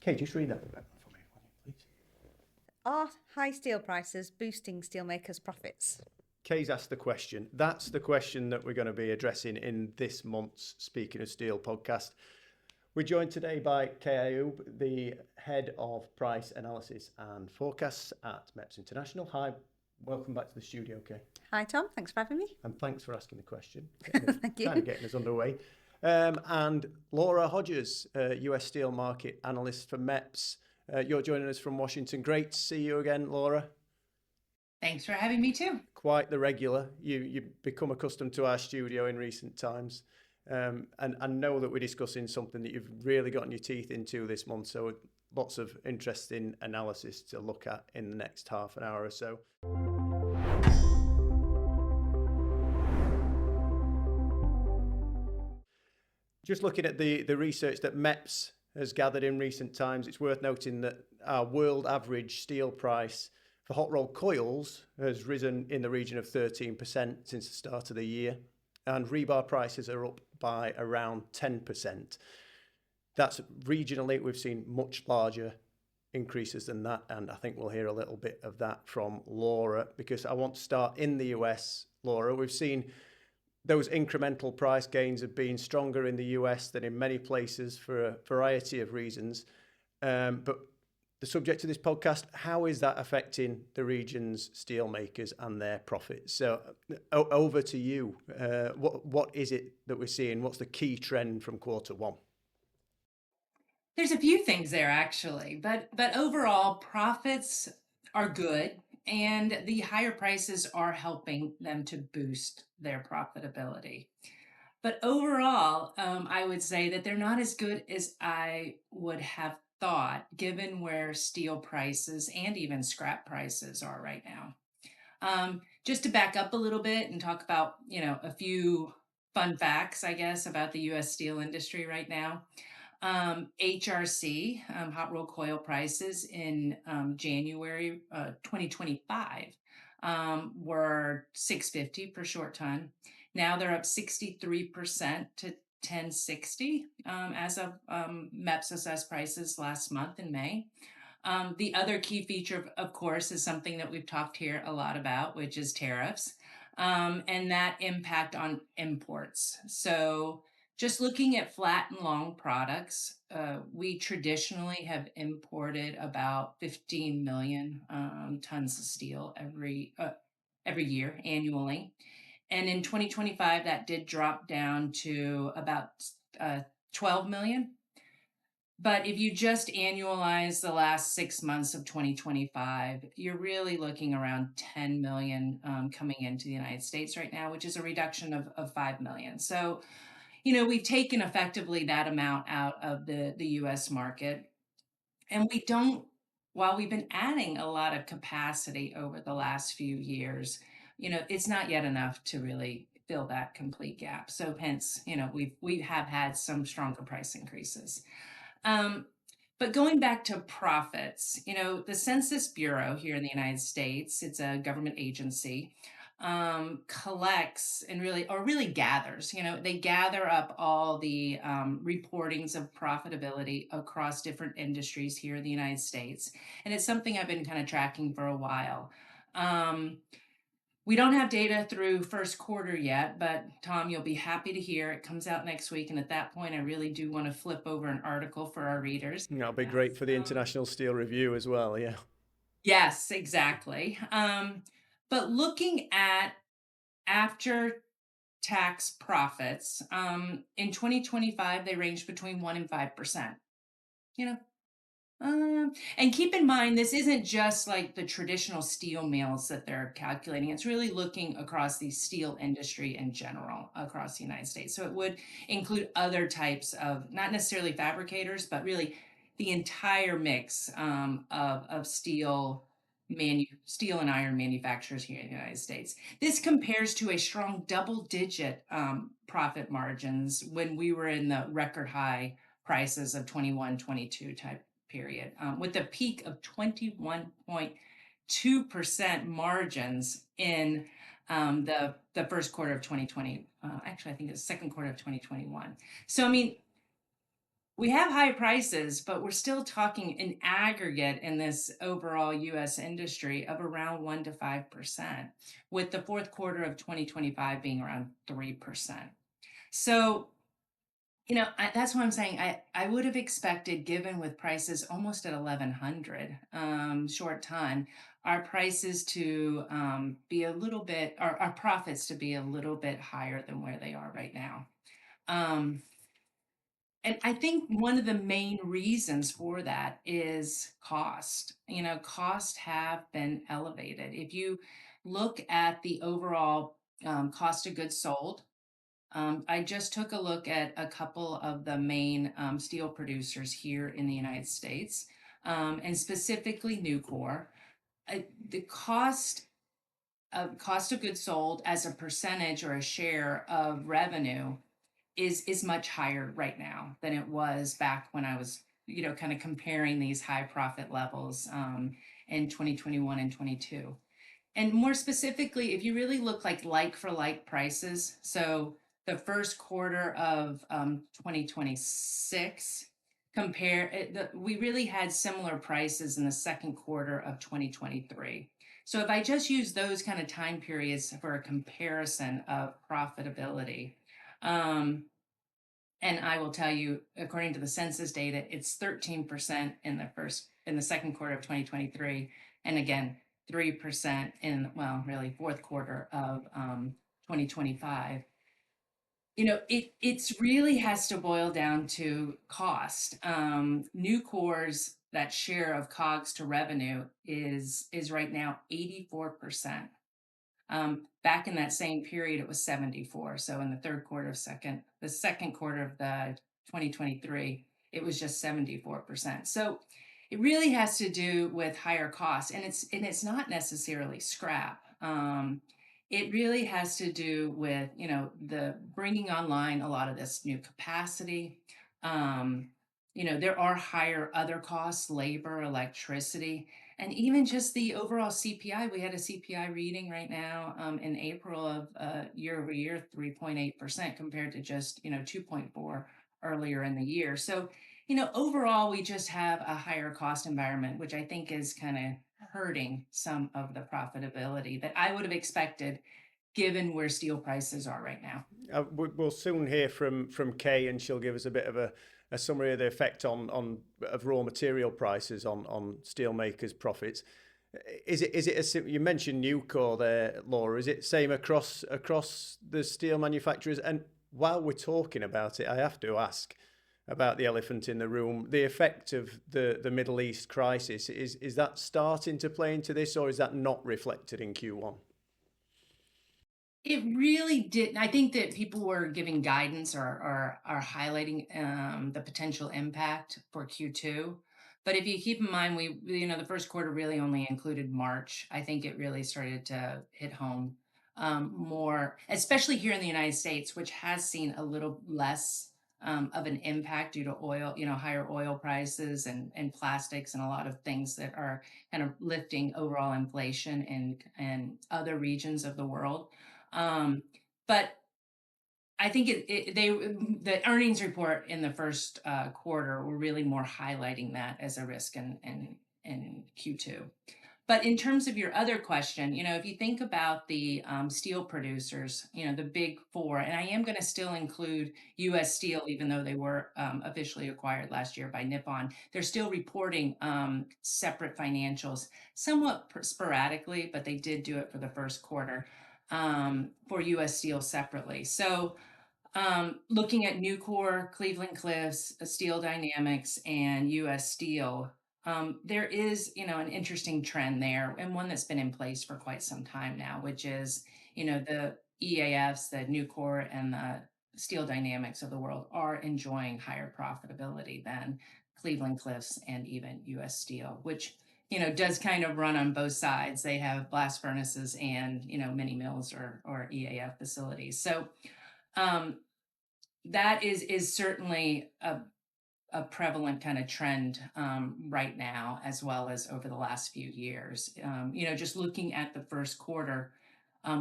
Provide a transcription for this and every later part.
Kaye, just read that for me, please. Are high steel prices boosting steelmakers' profits? Kaye's asked the question. That's the question that we're going to be addressing in this month's Speaking of Steel podcast. We're joined today by Kaye Ayub, the head of price analysis and forecasts at MEPS International. Hi, welcome back to the studio, Kaye. Hi, Tom. Thanks for having me. And thanks for asking the question. Thank you. Kind of getting us underway. And Laura Hodges, US steel market analyst for MEPS. You're joining us from Washington. Great to see you again, Laura. Thanks for having me too. Quite the regular. You've become accustomed to our studio in recent times. And I know that we're discussing something that you've really gotten your teeth into this month. So lots of interesting analysis to look at in the next half an hour or so. Just looking at the research that MEPS has gathered in recent times, it's worth noting that our world average steel price for hot rolled coils has risen in the region of 13% since the start of the year, and rebar prices are up by around 10%. That's regionally, we've seen much larger increases than that, and I think we'll hear a little bit of that from Laura, because I want to start in the US. Laura, we've seen those incremental price gains have been stronger in the US than in many places for a variety of reasons. But the subject of this podcast, how is that affecting the region's steelmakers and their profits? So over to you. What is it that we're seeing? What's the key trend from quarter one? There's a few things there actually, but overall profits are good. And the higher prices are helping them to boost their profitability. But overall, I would say that they're not as good as I would have thought, given where steel prices and even scrap prices are right now. Just to back up a little bit and talk about, a few fun facts, I guess, about the U.S. steel industry right now. HRC, hot rolled coil prices in January 2025 were $650 per short ton. Now they're up 63% to $1,060 as of MEPS assessed prices last month in May. The other key feature, of course, is something that we've talked here a lot about, which is tariffs and that impact on imports. So just looking at flat and long products, we traditionally have imported about 15 million tons of steel every year annually. And in 2025, that did drop down to about 12 million. But if you just annualize the last 6 months of 2025, you're really looking around 10 million coming into the United States right now, which is a reduction of 5 million. So we've taken effectively that amount out of the US market. And while we've been adding a lot of capacity over the last few years, it's not yet enough to really fill that complete gap. So hence, we have had some stronger price increases. But going back to profits, the Census Bureau here in the United States, it's a government agency, collects and really gathers, they gather up all the reportings of profitability across different industries here in the United States. And it's something I've been kind of tracking for a while. We don't have data through first quarter yet, but Tom, you'll be happy to hear it comes out next week. And at that point, I really do want to flip over an article for our readers. That'll be great for the International Steel Review as well, yeah. Yes, exactly. But looking at after-tax profits, in 2025, they ranged between 1% and 5%. And keep in mind, this isn't just like the traditional steel mills that they're calculating. It's really looking across the steel industry in general across the United States. So it would include other types of, not necessarily fabricators, but really the entire mix of steel and iron manufacturers here in the United States. This compares to a strong double-digit profit margins when we were in the record high prices of 21, 22 type period, with a peak of 21.2% margins in the first quarter of 2020. Actually, I think it's the second quarter of 2021. So, We have high prices, but we're still talking in aggregate in this overall US industry of around 1 to 5%, with the fourth quarter of 2025 being around 3%. So, that's what I'm saying. I would have expected, given with prices almost at 1100 short ton, our prices to be a little bit, our profits to be a little bit higher than where they are right now. Um, and I think one of the main reasons for that is cost. Costs have been elevated. If you look at the overall cost of goods sold, I just took a look at a couple of the main steel producers here in the United States, and specifically Nucor. The cost of goods sold as a percentage or a share of revenue is much higher right now than it was back when I was, kind of comparing these high profit levels in 2021 and 22. And more specifically, if you really look like for like prices, so the first quarter of 2026, we really had similar prices in the second quarter of 2023. So if I just use those kind of time periods for a comparison of profitability, um, and I will tell you, according to the census data, it's 13% in the second quarter of 2023, and again 3% in, well, really fourth quarter of 2025. It's really has to boil down to cost. Nucor's that share of COGS to revenue is right now 84%. Back in that same period, it was 74. So in the second quarter of the 2023, it was just 74%. So it really has to do with higher costs, and it's not necessarily scrap. It really has to do with the bringing online a lot of this new capacity. There are higher other costs, labor, electricity, and even just the overall CPI. We had a CPI reading right now in April of year over year 3.8% compared to just 2.4 earlier in the year. So overall we just have a higher cost environment, which I think is kind of hurting some of the profitability that I would have expected given where steel prices are right now. We'll soon hear from Kaye, and she'll give us a bit of a summary of the effect of raw material prices on steelmakers' profits. Is it you mentioned Nucor there, Laura? Is it same across the steel manufacturers? And while we're talking about it, I have to ask about the elephant in the room: the effect of the Middle East crisis. Is that starting to play into this, or is that not reflected in Q1? It really did. I think that people were giving guidance or are highlighting the potential impact for Q2. But if you keep in mind, the first quarter really only included March. I think it really started to hit home more, especially here in the United States, which has seen a little less of an impact due to oil, higher oil prices and plastics and a lot of things that are kind of lifting overall inflation in other regions of the world. But I think the earnings report in the first quarter were really more highlighting that as a risk in Q2. But in terms of your other question, if you think about the steel producers, the big four, and I am going to still include U.S. Steel, even though they were officially acquired last year by Nippon, they're still reporting separate financials, somewhat sporadically, but they did do it for the first quarter for U.S. Steel separately. So looking at Nucor, Cleveland Cliffs, Steel Dynamics, and U.S. Steel, there is, an interesting trend there, and one that's been in place for quite some time now, which is, the EAFs, the Nucor and the Steel Dynamics of the world are enjoying higher profitability than Cleveland Cliffs and even U.S. Steel, which does kind of run on both sides. They have blast furnaces and mini mills or EAF facilities. So that is certainly a prevalent kind of trend right now, as well as over the last few years. Just looking at the first quarter,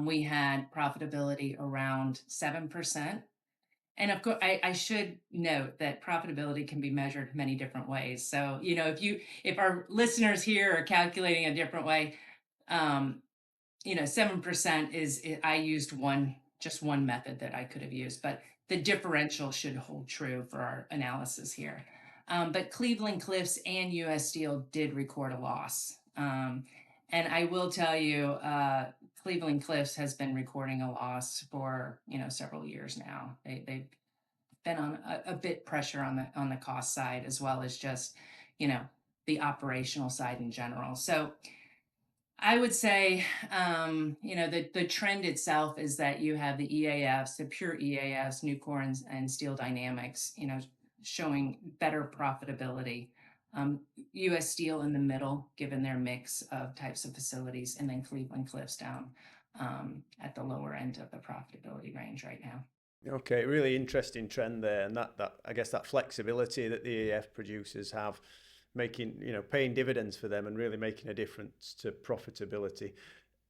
we had profitability around 7%. And of course, I should note that profitability can be measured many different ways. So, if our listeners here are calculating a different way, 7% I used just one method that I could have used, but the differential should hold true for our analysis here. But Cleveland Cliffs and US Steel did record a loss. And I will tell you, Cleveland Cliffs has been recording a loss for, several years now. They've been on a bit pressure on the cost side, as well as just, the operational side in general. So I would say, the trend itself is that you have the EAFs, the pure EAFs, Nucor and Steel Dynamics, showing better profitability. U.S. Steel in the middle, given their mix of types of facilities, and then Cleveland Cliffs down at the lower end of the profitability range right now. Okay, really interesting trend there, and that I guess that flexibility that the EAF producers have, making paying dividends for them and really making a difference to profitability.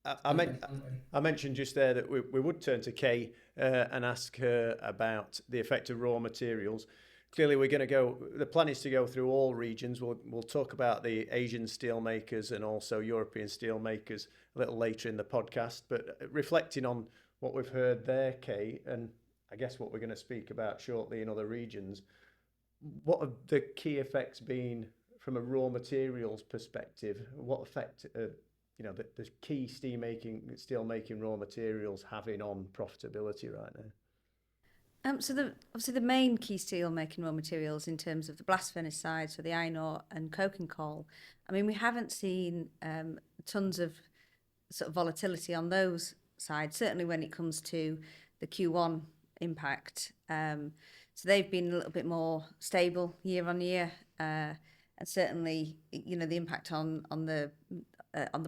I mentioned just there that we would turn to Kaye and ask her about the effect of raw materials. Clearly, we're going to the plan is to go through all regions. We'll talk about the Asian steelmakers and also European steelmakers a little later in the podcast. But reflecting on what we've heard there, Kaye, and I guess what we're going to speak about shortly in other regions, what have the key effects been from a raw materials perspective? What effect the key steel making raw materials having on profitability right now? So obviously the main key steel making raw materials in terms of the blast furnace side, so the iron ore and coking coal. I mean, we haven't seen tons of sort of volatility on those sides. Certainly when it comes to the Q1 impact, so they've been a little bit more stable year on year. And certainly, the impact on the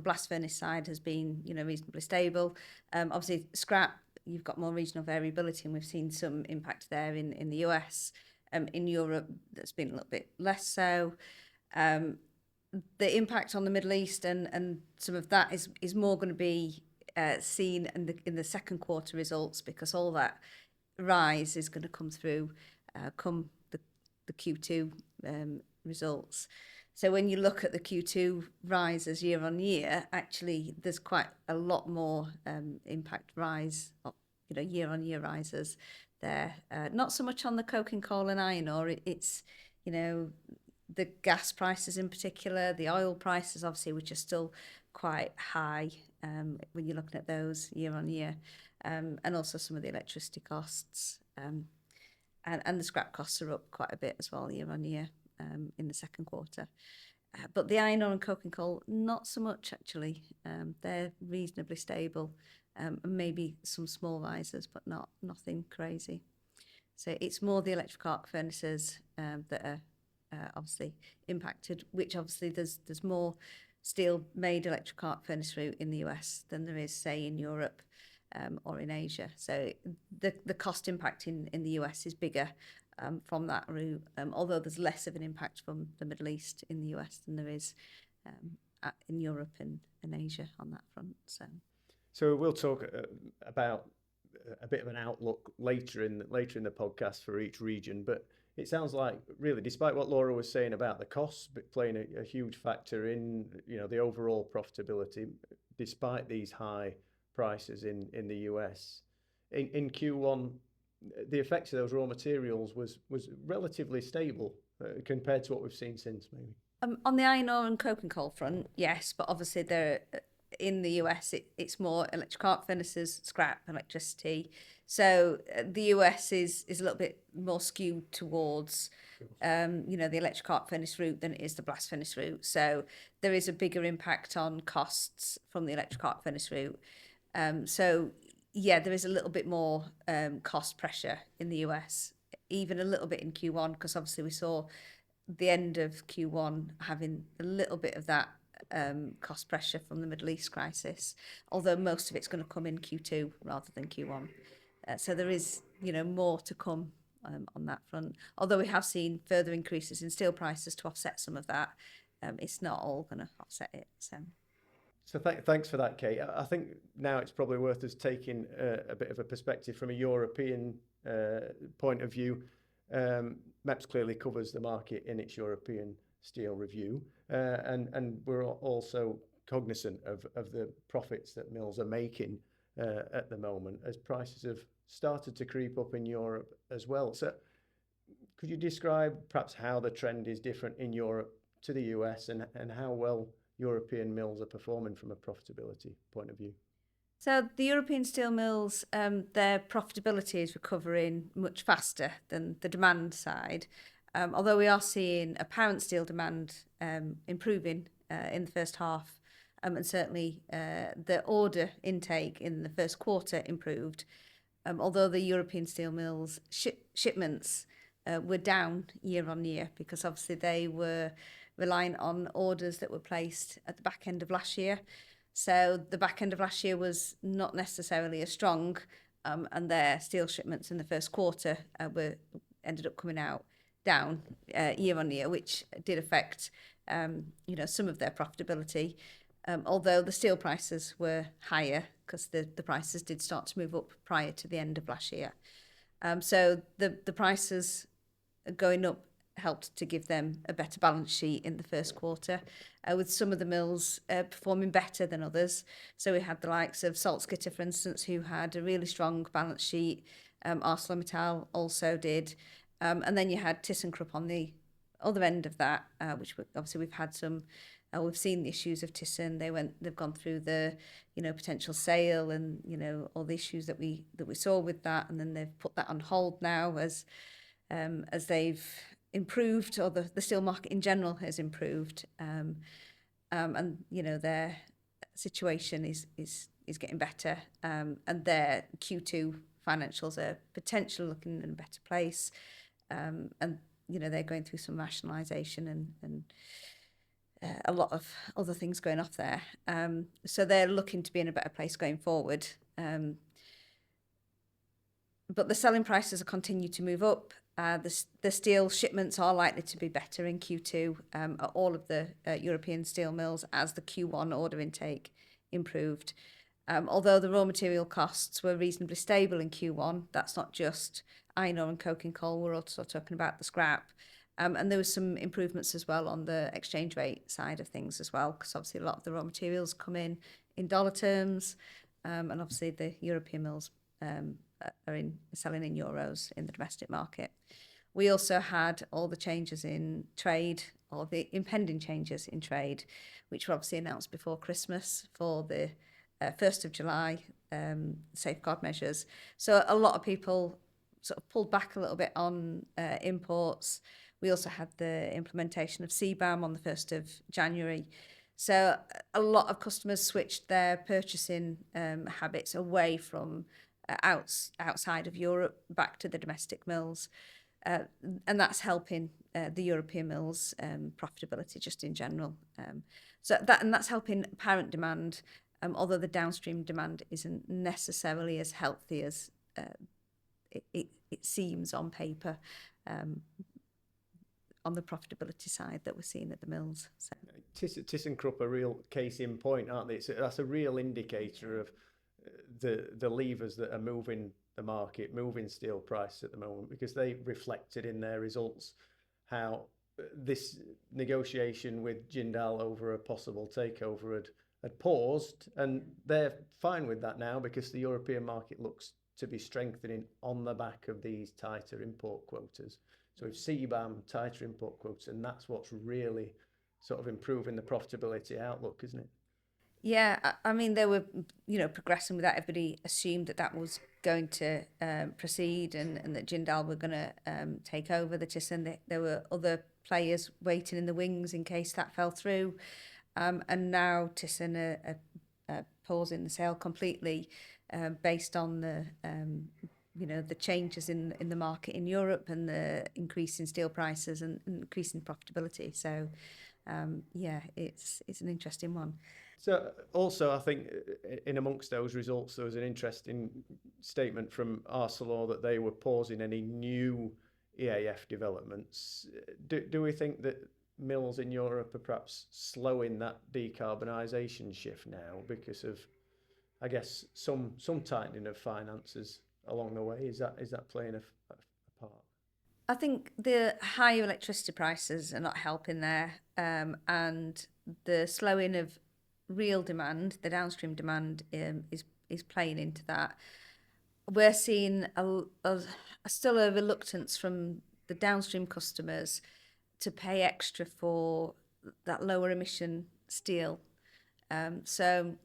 blast furnace side has been, reasonably stable. Obviously, scrap, you've got more regional variability, and we've seen some impact there in the US. In Europe, that's been a little bit less so. The impact on the Middle East and some of that is more going to be seen in the second quarter results, because all that rise is going to come through come the Q2 results. So when you look at the Q2 rises year on year, actually there's quite a lot more impact rise, year on year rises there. Not so much on the coking coal and iron ore. It's the gas prices in particular, the oil prices obviously, which are still quite high when you're looking at those year on year, and also some of the electricity costs, and the scrap costs are up quite a bit as well year on year. In the second quarter. But the iron ore and coking coal, not so much actually. They're reasonably stable, and maybe some small rises, but nothing crazy. So it's more the electric arc furnaces that are obviously impacted, which obviously there's more steel made electric arc furnace route in the US than there is, say, in Europe or in Asia. So the cost impact in the US is bigger from that route, although there's less of an impact from the Middle East in the US than there is in Europe and Asia on that front. So we'll talk about a bit of an outlook later in the podcast for each region, but it sounds like, really, despite what Laura was saying about the costs playing a huge factor in the overall profitability, despite these high prices in the US, in Q1, the effects of those raw materials was relatively stable compared to what we've seen since, maybe. On the iron ore and coking coal front, yes, but obviously in the US it's more electric arc furnaces, scrap, electricity. So the US is a little bit more skewed towards the electric arc furnace route than it is the blast furnace route. So there is a bigger impact on costs from the electric arc furnace route. So yeah, there is a little bit more cost pressure in the US, even a little bit in Q1, because obviously we saw the end of Q1 having a little bit of that cost pressure from the Middle East crisis, although most of it's going to come in Q2 rather than Q1. So there is, more to come on that front. Although we have seen further increases in steel prices to offset some of that, it's not all going to offset it. So thanks for that, Kate. I think now it's probably worth us taking a bit of a perspective from a European point of view, MEPS clearly covers the market in its European steel review, and we're also cognizant of the profits that mills are making at the moment as prices have started to creep up in Europe as well. So could you describe perhaps how the trend is different in Europe to the US, and how well European mills are performing from a profitability point of view? So the European steel mills, their profitability is recovering much faster than the demand side. Although we are seeing apparent steel demand improving in the first half, and certainly the order intake in the first quarter improved. Although the European steel mills shipments were down year on year, because obviously they were relying on orders that were placed at the back end of last year. So the back end of last year was not necessarily as strong, and their steel shipments in the first quarter ended up coming out down year on year, which did affect some of their profitability. Although the steel prices were higher, because the prices did start to move up prior to the end of last year. So the prices going up helped to give them a better balance sheet in the first quarter, with some of the mills performing better than others. So we had the likes of Salzgitter, for instance, who had a really strong balance sheet. ArcelorMittal also did. And then you had ThyssenKrupp on the other end of that, which obviously we've had some. We've seen the issues of Thyssen. They've gone through the, potential sale, and all the issues that we saw with that, and then they've put that on hold now as they've improved, or the steel market in general has improved, and their situation is getting better, and their Q2 financials are potentially looking in a better place, and they're going through some rationalisation and a lot of other things going off there. So they're looking to be in a better place going forward. But the selling prices have continued to move up. The steel shipments are likely to be better in Q2 at all of the European steel mills, as the Q1 order intake improved. Although the raw material costs were reasonably stable in Q1, that's not just iron ore and coking coal, we're also talking about the scrap. And there was some improvements as well on the exchange rate side of things as well, because obviously a lot of the raw materials come in dollar terms, and obviously the European mills are selling in euros in the domestic market. We also had all the changes in trade, or the impending changes in trade, which were obviously announced before Christmas for the 1st of July safeguard measures. So a lot of people sort of pulled back a little bit on imports. We also had the implementation of CBAM on the 1st of January. So a lot of customers switched their purchasing habits away from outside of Europe back to the domestic mills. And that's helping the European mills' profitability just in general. That's helping apparent demand, although the downstream demand isn't necessarily as healthy as it seems on paper, on the profitability side that we're seeing at the mills. So. ThyssenKrupp a real case in point, aren't they? That's a real indicator of the levers that are moving the market, moving steel price at the moment, because they reflected in their results how this negotiation with Jindal over a possible takeover had paused, and they're fine with that now because the European market looks to be strengthening on the back of these tighter import quotas. So if CBAM, tighter import quotas, and that's what's really sort of improving the profitability outlook, isn't it? Yeah, I mean, they were, progressing with that. Everybody assumed that was going to proceed, and that Jindal were going to take over the Thyssen. There were other players waiting in the wings in case that fell through. And now Thyssen are pausing the sale completely based on the changes in the market in Europe, and the increase in steel prices and increase in profitability. So, it's an interesting one. So also, I think in amongst those results, there was an interesting statement from Arcelor that they were pausing any new EAF developments. Do we think that mills in Europe are perhaps slowing that decarbonisation shift now because of, I guess, some tightening of finances along the way? Is that playing a part? I think the higher electricity prices are not helping there, and the slowing of real demand, the downstream demand, is playing into that. We're seeing still a reluctance from the downstream customers to pay extra for that lower emission steel. So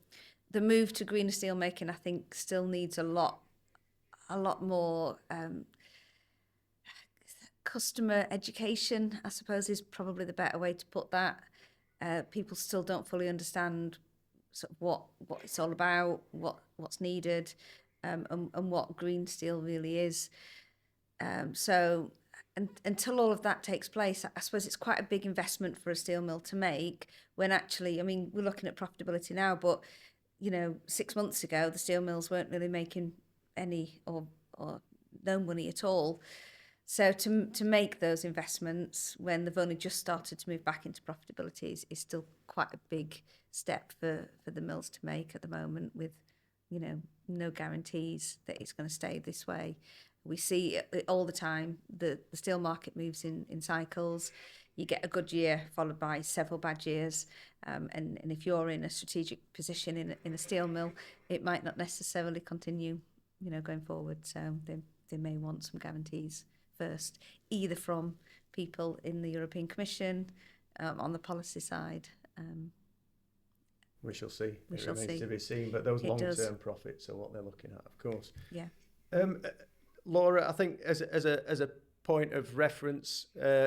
the move to greener steel making, I think, still needs a lot more customer education, I suppose, is probably the better way to put that. People still don't fully understand sort of what it's all about, what's needed, and what green steel really is. So until all of that takes place, I suppose it's quite a big investment for a steel mill to make, when actually, I mean, we're looking at profitability now, but 6 months ago, the steel mills weren't really making any or no money at all. So to make those investments when they've only just started to move back into profitability is still quite a big step for the mills to make at the moment, with no guarantees that it's going to stay this way. We see it all the time. The steel market moves in cycles. You get a good year followed by several bad years, and if you're in a strategic position in a steel mill, it might not necessarily continue going forward. So they may want some guarantees first, either from people in the European Commission, on the policy side. We shall see. We it shall remains see. to be seen. But those It long-term does. profits are what they're looking at, of course. Yeah. Laura, I think as a point of reference,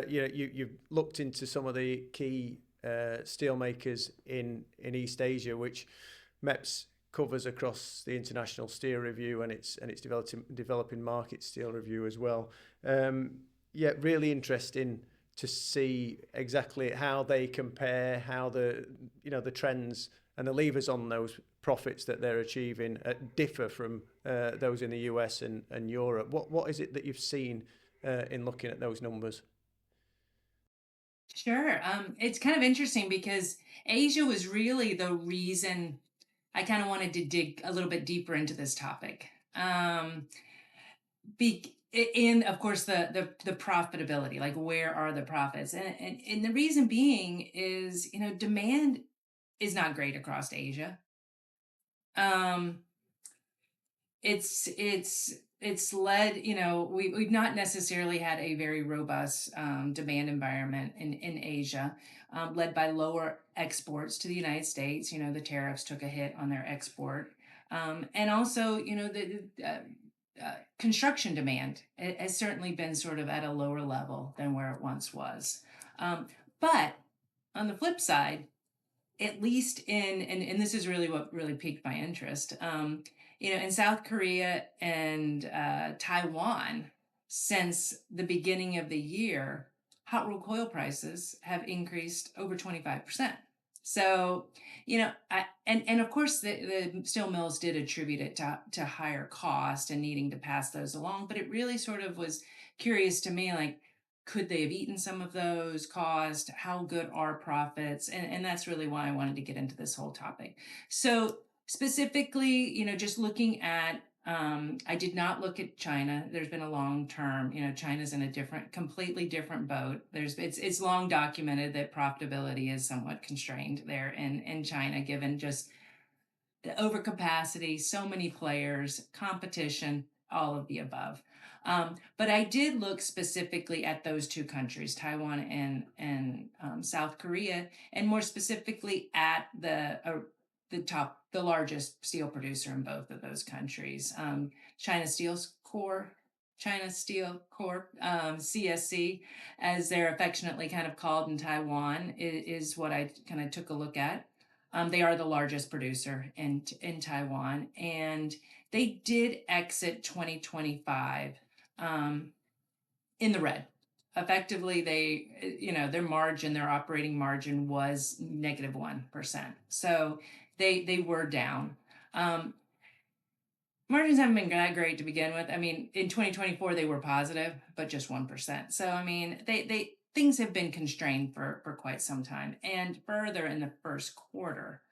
you've looked into some of the key steelmakers in East Asia, which MEPS covers across the International Steel Review and its developing market steel review as well. Really interesting to see exactly how they compare, how the trends and the levers on those profits that they're achieving differ from those in the US and Europe. What is it that you've seen in looking at those numbers? Sure. It's kind of interesting because Asia was really the reason I kind of wanted to dig a little bit deeper into this topic. In, of course, the profitability, like where are the profits? And the reason being is, demand is not great across Asia. It's led, we've not necessarily had a very robust demand environment in Asia, led by lower exports to the United States. The tariffs took a hit on their export. And also, the construction demand has certainly been sort of at a lower level than where it once was. But on the flip side, at least and this is really what really piqued my interest, in South Korea and Taiwan, since the beginning of the year, hot rolled coil prices have increased over 25%. So, and of course the steel mills did attribute it to higher cost and needing to pass those along, but it really sort of was curious to me, like, could they have eaten some of those costs? How good are profits? And that's really why I wanted to get into this whole topic. So specifically, just looking at, I did not look at China. There's been a long term, China's in a completely different boat. It's long documented that profitability is somewhat constrained there in China, given just the overcapacity, so many players, competition, all of the above. But I did look specifically at those two countries, Taiwan and South Korea, and more specifically at the largest steel producer in both of those countries, China Steel Corp, CSC, as they're affectionately kind of called in Taiwan, is what I kind of took a look at. They are the largest producer in Taiwan, and they did exit 2025 in the red. Effectively, their operating margin was -1%. So they were down. Margins haven't been that great to begin with. I mean, in 2024 they were positive, but just 1%. So I mean, things have been constrained for quite some time. And further, in the first quarter,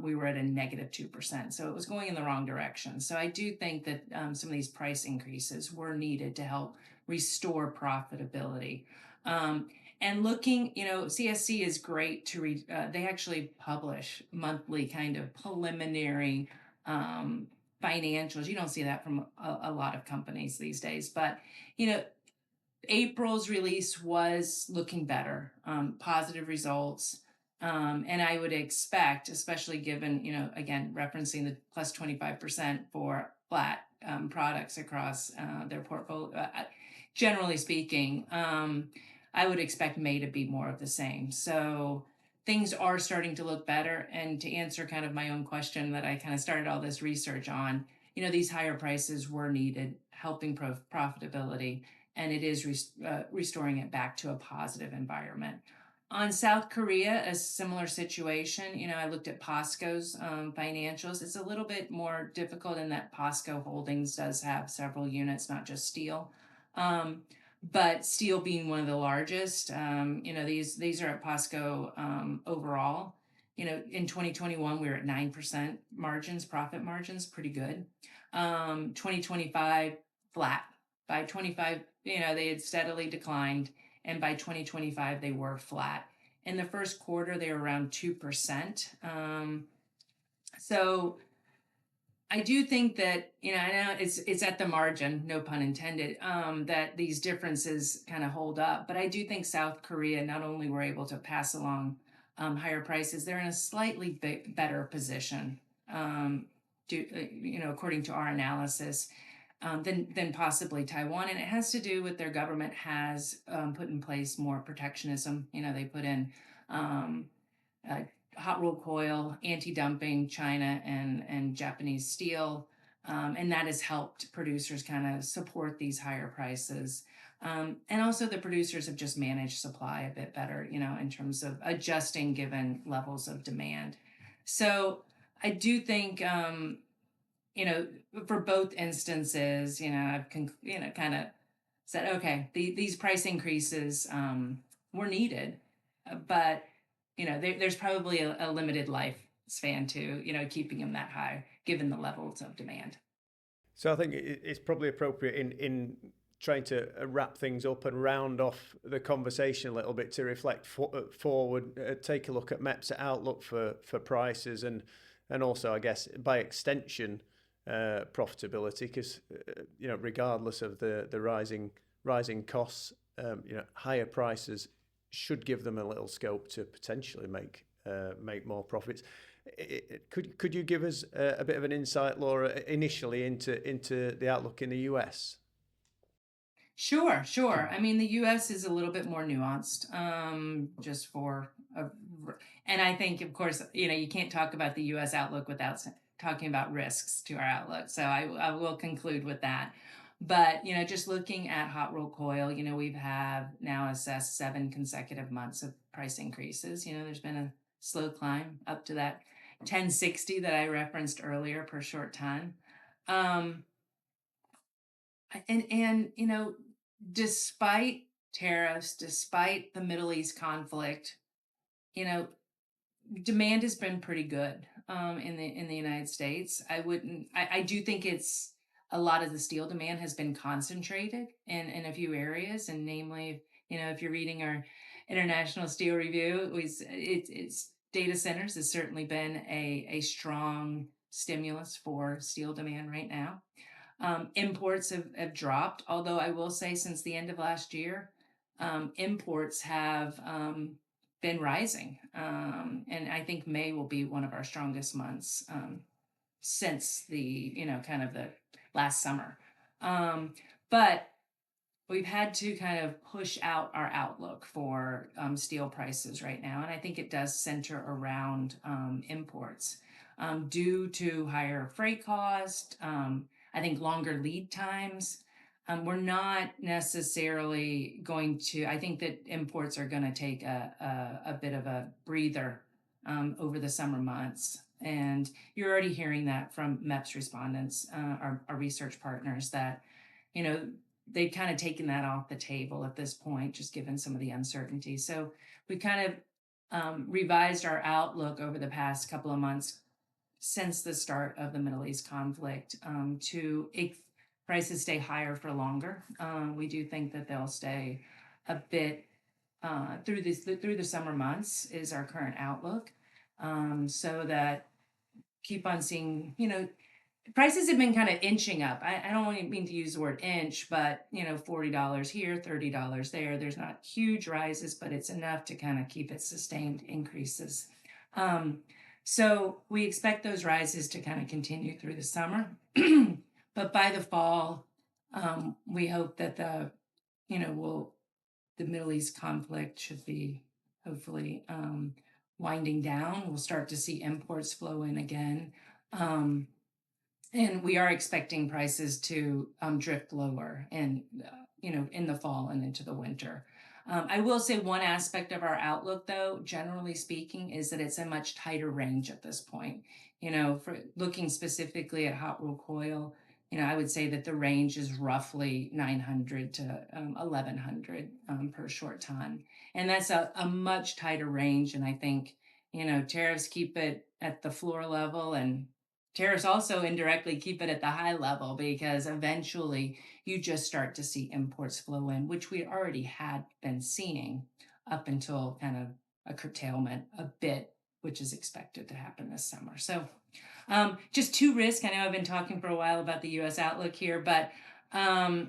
we were at a negative 2%. So it was going in the wrong direction. So I do think that some of these price increases were needed to help restore profitability. And looking, CSC is great to read. They actually publish monthly kind of preliminary financials. You don't see that from a lot of companies these days, but April's release was looking better, positive results. And I would expect, especially given, again, referencing the plus 25% for flat products across their portfolio, generally speaking, I would expect May to be more of the same. So things are starting to look better. And to answer kind of my own question that I kind of started all this research on, these higher prices were needed, helping profitability, and it is restoring it back to a positive environment. On South Korea, a similar situation. I looked at POSCO's financials. It's a little bit more difficult in that POSCO Holdings does have several units, not just steel. But steel being one of the largest, these are at POSCO overall. In 2021, we were at 9% margins, profit margins, pretty good. 2025, flat. By 25, they had steadily declined. And by 2025, they were flat. In the first quarter, they were around 2%. So I do think that, I know it's at the margin, no pun intended, that these differences kind of hold up. But I do think South Korea not only were able to pass along higher prices, they're in a slightly better position, according to our analysis, than possibly Taiwan. And it has to do with their government has put in place more protectionism. They put in hot rolled coil, anti-dumping China and Japanese steel. And that has helped producers kind of support these higher prices. And also the producers have just managed supply a bit better, in terms of adjusting given levels of demand. So I do think, for both instances, I've kind of said, okay, these price increases were needed, but there's probably a limited lifespan to keeping them that high given the levels of demand. So I think it's probably appropriate in trying to wrap things up and round off the conversation a little bit to reflect forward, take a look at MEPS outlook for prices and also, I guess, by extension, profitability, because regardless of the rising costs, higher prices should give them a little scope to potentially make more profits. Could you give us a bit of an insight, Laura, initially into the outlook in the US? Sure. I mean, the U.S. is a little bit more nuanced, and I think, of course, you can't talk about the U.S. outlook without talking about risks to our outlook. So I will conclude with that. But, just looking at hot rolled coil, we've now assessed 7 consecutive months of price increases. There's been a slow climb up to that 1060 that I referenced earlier per short ton. Despite tariffs, despite the Middle East conflict, demand has been pretty good in the United States. I do think it's a lot of the steel demand has been concentrated in a few areas, and namely, if you're reading our International Steel Review, it's data centers has certainly been a strong stimulus for steel demand right now. Imports have dropped, although I will say since the end of last year, imports have been rising. And I think May will be one of our strongest months since the, kind of the last summer. But we've had to kind of push out our outlook for steel prices right now. And I think it does center around imports due to higher freight cost. I think longer lead times. We're not necessarily going to, I think that imports are going to take a bit of a breather over the summer months. And you're already hearing that from MEPS respondents, our research partners, that, they've kind of taken that off the table at this point, just given some of the uncertainty. So we kind of revised our outlook over the past couple of months since the start of the Middle East conflict to prices stay higher for longer. We do think that they'll stay a bit through the summer months is our current outlook. So that keep on seeing, prices have been kind of inching up. I don't mean to use the word inch, but $40 here, $30 there. There's not huge rises, but it's enough to kind of keep it sustained increases. So we expect those rises to kind of continue through the summer, but by the fall, we hope that the Middle East conflict should be hopefully winding down. We'll start to see imports flow in again. And we are expecting prices to drift lower and, in the fall and into the winter. I will say one aspect of our outlook, though, generally speaking, is that it's a much tighter range at this point. For looking specifically at hot rolled coil, I would say that the range is roughly 900 to 1100 per short ton. And that's a much tighter range. And I think, tariffs keep it at the floor level, and tariffs also indirectly keep it at the high level, because eventually you just start to see imports flow in, which we already had been seeing up until kind of a curtailment a bit, which is expected to happen this summer. So just two risks. I know I've been talking for a while about the U.S. outlook here, but I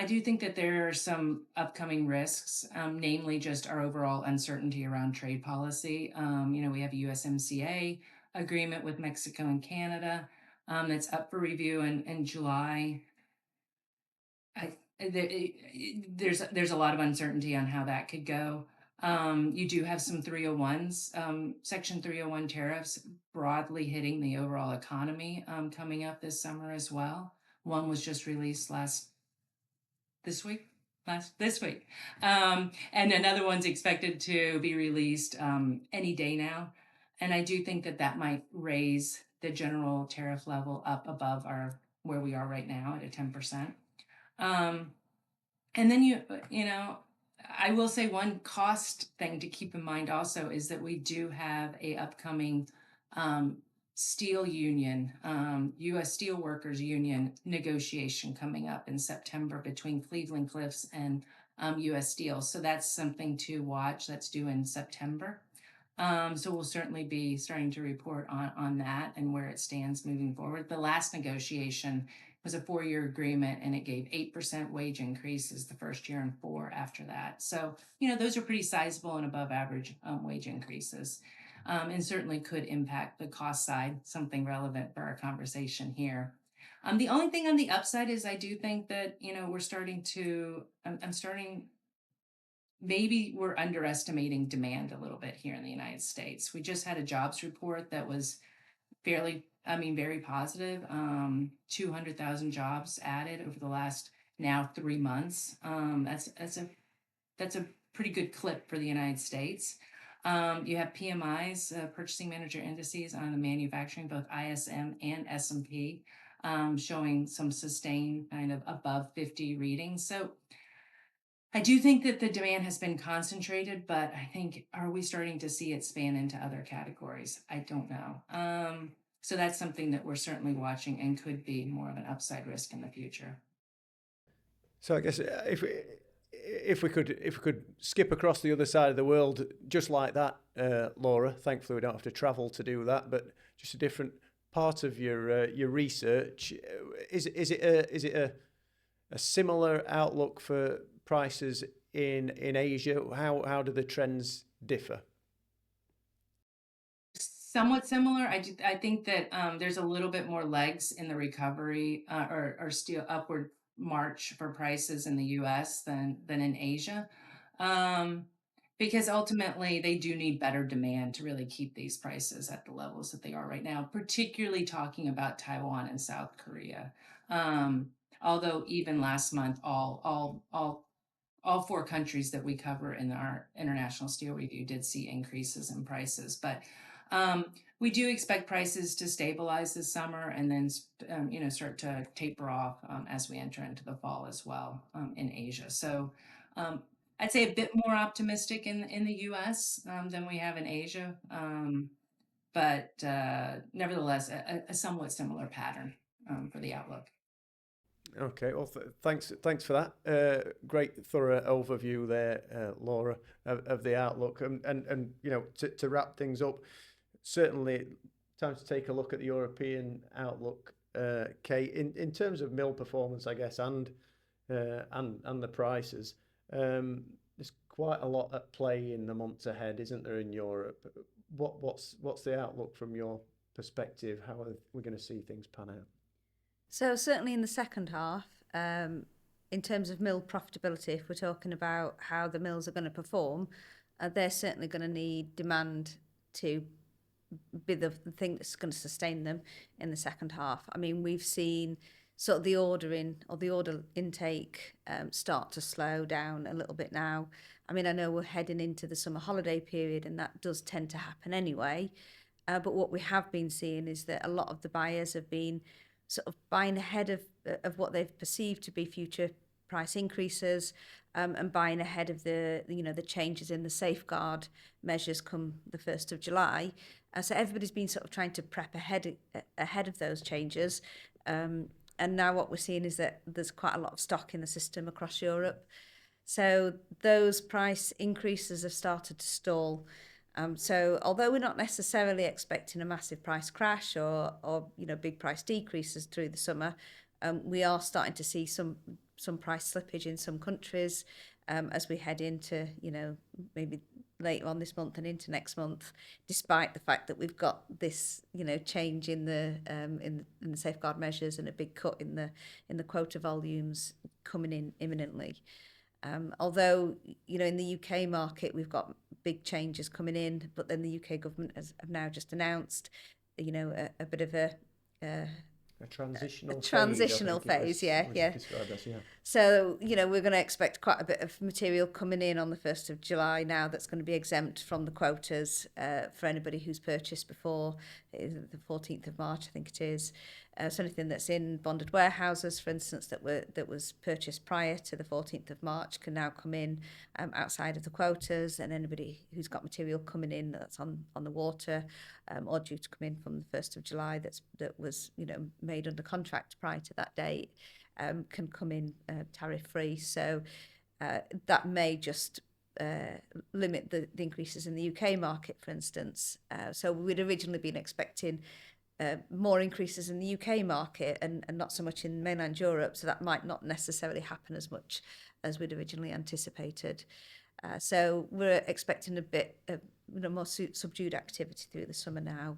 do think that there are some upcoming risks, namely just our overall uncertainty around trade policy. We have a USMCA agreement with Mexico and Canada that's up for review in July. There's a lot of uncertainty on how that could go. You do have some 301s, Section 301 tariffs broadly hitting the overall economy coming up this summer as well. One was just released this week. And another one's expected to be released any day now. And I do think that might raise the general tariff level up above where we are right now at a 10%. And then I will say one cost thing to keep in mind also is that we do have a upcoming steel union, U.S. Steelworkers Union negotiation coming up in September between Cleveland-Cliffs and U.S. Steel. So that's something to watch. That's due in September. So we'll certainly be starting to report on that and where it stands moving forward. The last negotiation was a 4-year agreement, and it gave 8% wage increases the first year and 4% after that. So, those are pretty sizable and above average wage increases, and certainly could impact the cost side, something relevant for our conversation here. The only thing on the upside is I do think that, maybe we're underestimating demand a little bit here in the United States. We just had a jobs report that was very positive. 200,000 jobs added over the last now 3 months. That's a pretty good clip for the United States. You have PMIs, purchasing manager indices on the manufacturing, both ISM and S&P, showing some sustained kind of above 50 readings. So I do think that the demand has been concentrated, but I think, are we starting to see it span into other categories? I don't know. So that's something that we're certainly watching and could be more of an upside risk in the future. So I guess if we could skip across the other side of the world just like that, Laura. Thankfully, we don't have to travel to do that, but just a different part of your research. Is it a similar outlook for prices in Asia? How do the trends differ? Somewhat similar. I think that there's a little bit more legs in the recovery or still upward march for prices in the U.S. than in Asia, because ultimately they do need better demand to really keep these prices at the levels that they are right now, particularly talking about Taiwan and South Korea. Although even last month, all 4 countries that we cover in our International Steel Review did see increases in prices. But we do expect prices to stabilize this summer and then, start to taper off as we enter into the fall as well in Asia. So I'd say a bit more optimistic in the U.S. Than we have in Asia, but nevertheless, a somewhat similar pattern for the outlook. Okay, well, thanks for that. Great thorough overview there, Laura, of the outlook. And you know, to wrap things up, certainly time to take a look at the European outlook, Kate, in terms of mill performance, I guess, and the prices. There's quite a lot at play in the months ahead, isn't there, in Europe? What's the outlook from your perspective? How are we going to see things pan out? So certainly in the second half, in terms of mill profitability, if we're talking about how the mills are going to perform, they're certainly going to need demand to be the thing that's going to sustain them in the second half. I mean, we've seen sort of the ordering or the order intake start to slow down a little bit now. I mean, I know we're heading into the summer holiday period, and that does tend to happen anyway. But what we have been seeing is that a lot of the buyers have been sort of buying ahead of what they've perceived to be future price increases, and buying ahead of the changes in the safeguard measures come the 1st of July. So everybody's been sort of trying to prep ahead of those changes. And now what we're seeing is that there's quite a lot of stock in the system across Europe. So those price increases have started to stall. So although we're not necessarily expecting a massive price crash or big price decreases through the summer, we are starting to see some price slippage in some countries as we head into maybe later on this month and into next month, despite the fact that we've got this change in the safeguard measures and a big cut in the quota volumes coming in imminently. Although, in the UK market, we've got big changes coming in, but then the UK government have now just announced, a bit of a transitional phase, yeah. So, we're going to expect quite a bit of material coming in on the 1st of July now that's going to be exempt from the quotas for anybody who's purchased before the 14th of March, I think it is. So anything that's in bonded warehouses, for instance, that was purchased prior to the 14th of March can now come in outside of the quotas, and anybody who's got material coming in that's on the water or due to come in from the 1st of July that was made under contract prior to that date can come in tariff free. So that may just limit the increases in the UK market, for instance. So we'd originally been expecting more increases in the UK market and not so much in mainland Europe, so that might not necessarily happen as much as we'd originally anticipated. So we're expecting a bit of more subdued activity through the summer now.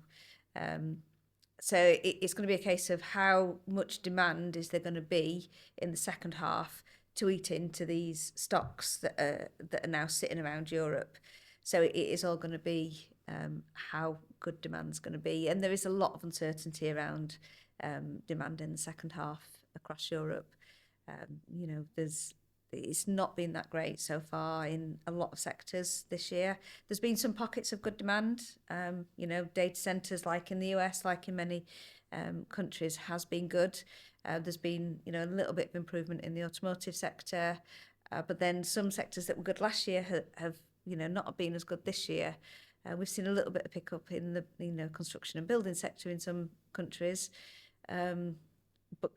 So it's going to be a case of how much demand is there going to be in the second half to eat into these stocks that are now sitting around Europe. So it is all going to be how good demand's going to be. And there is a lot of uncertainty around demand in the second half across Europe. It's not been that great so far in a lot of sectors this year. There's been some pockets of good demand. Data centers, like in the US, like in many countries, has been good. There's been, a little bit of improvement in the automotive sector. But then some sectors that were good last year have not been as good this year. We've seen a little bit of pickup in the construction and building sector in some countries. But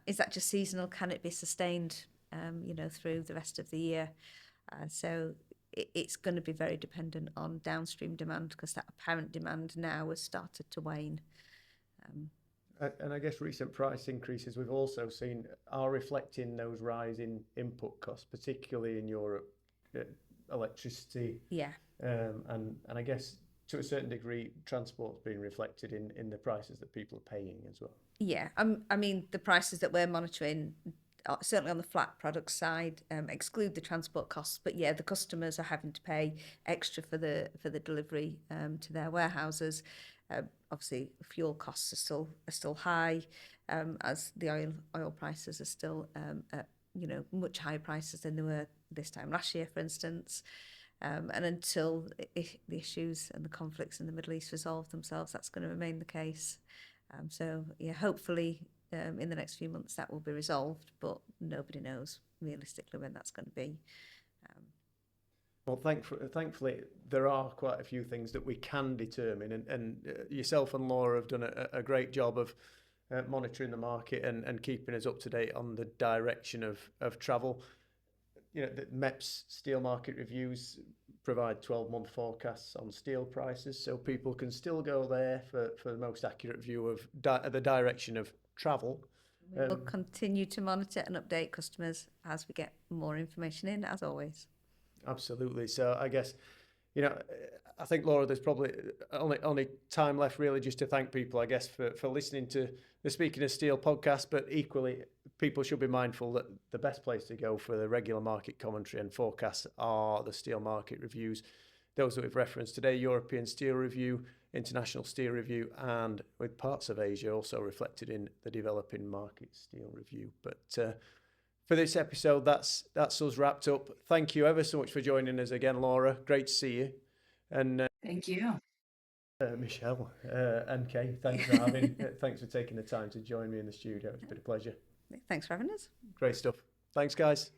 is that just seasonal? Can it be sustained, through the rest of the year? So it's going to be very dependent on downstream demand, because that apparent demand now has started to wane. And I guess recent price increases we've also seen are reflecting those rising input costs, particularly in Europe, electricity. Yeah. And I guess to a certain degree, transport's being reflected in the prices that people are paying as well. Yeah, I mean, the prices that we're monitoring, certainly on the flat product side, exclude the transport costs. But yeah, the customers are having to pay extra for the delivery to their warehouses. Obviously, fuel costs are still high, as the oil prices are still at much higher prices than they were this time last year, for instance. And until the issues and the conflicts in the Middle East resolve themselves, that's going to remain the case. So yeah, hopefully in the next few months that will be resolved, but nobody knows realistically when that's going to be. Well, thankfully, there are quite a few things that we can determine, and yourself and Laura have done a great job of monitoring the market and keeping us up to date on the direction of travel. The MEPS steel market reviews provide 12-month forecasts on steel prices, so people can still go there for the most accurate view of the direction of travel. We'll continue to monitor and update customers as we get more information in, as always. Absolutely. So I guess, I think, Laura, there's probably only time left really just to thank people, I guess, for listening to the Speaking of Steel podcast, but equally people should be mindful that the best place to go for the regular market commentary and forecasts are the steel market reviews. Those that we've referenced today: European Steel Review, International Steel Review, and with parts of Asia also reflected in the Developing Market Steel Review. But for this episode, that's us wrapped up. Thank you ever so much for joining us again, Laura. Great to see you. And Thank you. Michelle and Kaye, thanks for thanks for taking the time to join me in the studio. It's been a pleasure. Thanks for having us. Great stuff. Thanks, guys.